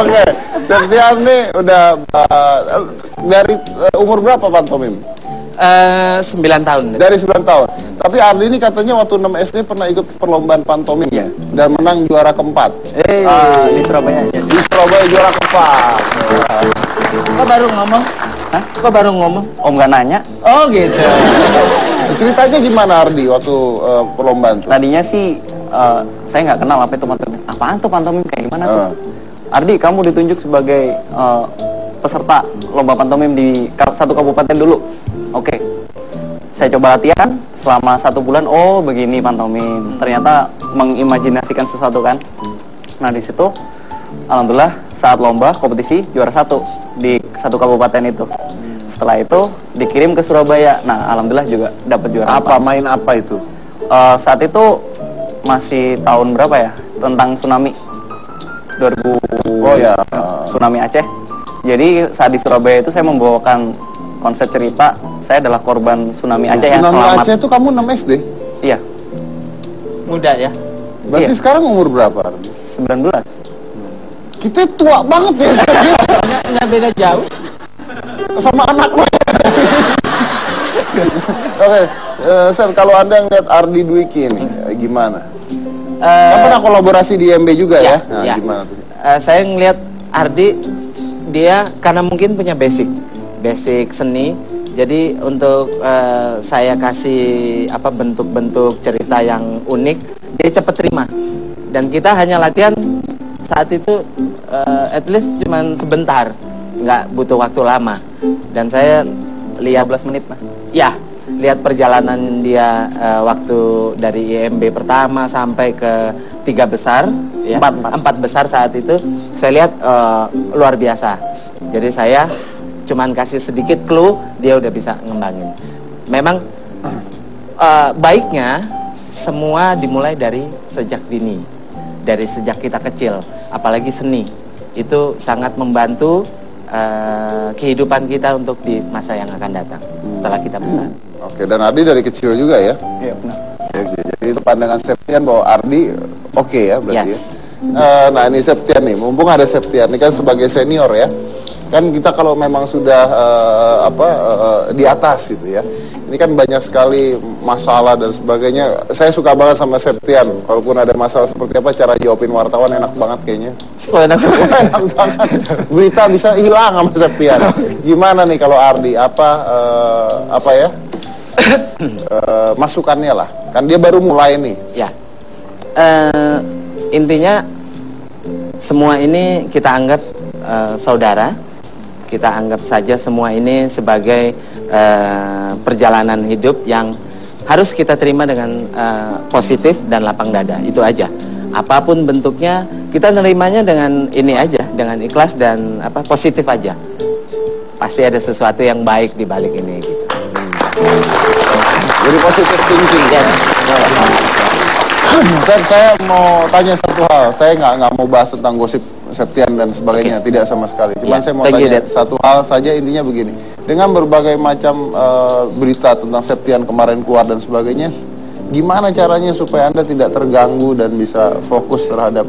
Oke, Septian nih udah dari umur berapa pantomim? 9 tahun. Dari 9 tahun. Tapi Ardi ini katanya waktu 6 SD pernah ikut perlombaan pantomim ya, dan menang juara keempat. Di Surabaya aja. Di Surabaya juara keempat. Kok baru ngomong? Hah? Kok baru ngomong? Om gak nanya? Oh gitu. Ceritanya gimana Ardi waktu perlombaan tuh? Tadinya sih saya nggak kenal apa itu pantomim. Apaan tuh pantomim, kayak gimana tuh? Ardi, kamu ditunjuk sebagai peserta lomba pantomim di satu kabupaten dulu. Oke. Saya coba latihan selama 1 bulan. Oh, begini pantomim. Ternyata mengimajinasikan sesuatu kan. Nah, di situ alhamdulillah saat lomba kompetisi juara 1 di satu kabupaten itu. Setelah itu dikirim ke Surabaya. Nah, alhamdulillah juga dapat juara. Apa main apa itu? Saat itu masih tahun berapa ya? Tentang tsunami 2000. Oh ya. Tsunami Aceh. Jadi saat di Surabaya itu saya membawakan konsep cerita saya adalah korban tsunami Aceh yang selamat. Tsunami Aceh itu kamu 6 SD? Iya. Muda ya. Berarti iya. Sekarang umur berapa? 19. Kita tua banget ya. Nggak beda jauh. Sama anak lo. Oke, Sam, kalau Anda ngeliat Ardi Dwiki ini gimana? Kan pernah kolaborasi di IMB juga ya? Nah, ya. Gimana tuh? Saya ngelihat Ardi, dia karena mungkin punya basic seni. Jadi untuk saya kasih bentuk-bentuk cerita yang unik, dia cepat terima. Dan kita hanya latihan saat itu at least cuman sebentar, nggak butuh waktu lama. Dan saya lihat 15 menit mas. Ya, lihat perjalanan dia waktu dari IMB pertama sampai ke 3 besar, ya, 4 besar saat itu, saya lihat luar biasa. Jadi saya cuman kasih sedikit clue, dia udah bisa ngembangin. Memang baiknya semua dimulai dari sejak dini, dari sejak kita kecil, apalagi seni itu sangat membantu kehidupan kita untuk di masa yang akan datang setelah kita besar. Oke, dan Ardi dari kecil juga ya? Iya benar. Oke, jadi itu pandangan Septian bahwa Ardi oke ya berarti Yes. ya. Nah ini Septian nih, mumpung ada Septian ini kan sebagai senior ya. Kan kita kalau memang sudah di atas gitu ya. Ini kan banyak sekali masalah dan sebagainya. Saya suka banget sama Septian. Kalaupun ada masalah seperti apa, cara jawabin wartawan enak banget kayaknya. Enak banget. Berita bisa hilang sama Septian. Gimana nih kalau Ardi? Masukannya lah. Kan dia baru mulai nih. Ya. Intinya semua ini kita anggap saudara. Kita anggap saja semua ini sebagai perjalanan hidup yang harus kita terima dengan positif dan lapang dada. Itu aja. Apapun bentuknya, kita nerimanya dengan ini aja, dengan ikhlas dan positif aja. Pasti ada sesuatu yang baik di balik ini gitu. Jadi positif thinking ya. Saya mau tanya satu hal. Saya nggak mau bahas tentang gosip Septian dan sebagainya, tidak sama sekali. Cuman saya mau tanya satu hal saja, intinya begini. Dengan berbagai macam berita tentang Septian kemarin keluar dan sebagainya, gimana caranya supaya Anda tidak terganggu dan bisa fokus terhadap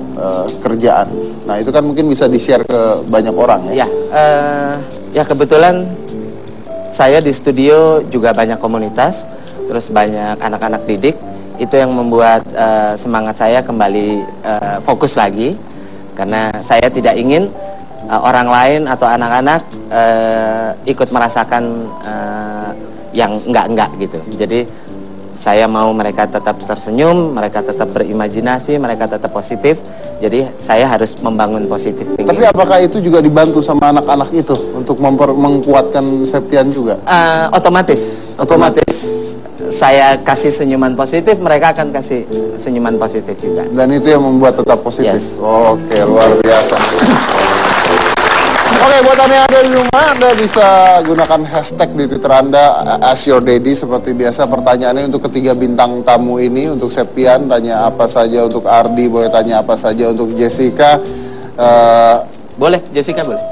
kerjaan? Nah, itu kan mungkin bisa di-share ke banyak orang ya. Ya kebetulan saya di studio juga banyak komunitas, terus banyak anak-anak didik. Itu yang membuat semangat saya kembali fokus lagi, karena saya tidak ingin orang lain atau anak-anak ikut merasakan yang enggak gitu. Jadi saya mau mereka tetap tersenyum, mereka tetap berimajinasi, mereka tetap positif. Jadi saya harus membangun positif thinking. Tapi apakah itu juga dibantu sama anak-anak itu untuk mengkuatkan Septian juga? Otomatis. Saya kasih senyuman positif, mereka akan kasih senyuman positif juga. Dan itu yang membuat tetap positif. Yes. Oke, luar biasa. Oke, buat Anda yang ada di rumah, Anda bisa gunakan hashtag di Twitter Anda, @asyourdaddy seperti biasa. Pertanyaannya untuk ketiga bintang tamu ini, untuk Septian tanya apa saja, untuk Ardi boleh tanya apa saja, untuk Jessica boleh, Jessica boleh.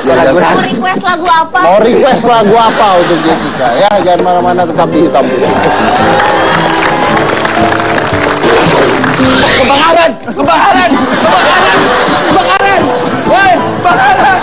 Ya, mau request lagu apa? Mau request lagu apa untuk Jessica? Ya, jangan mana-mana, tetap di Hitam Putih. Kebakaran! Kebakaran! Kebakaran! Kebakaran! Woi, kebakaran!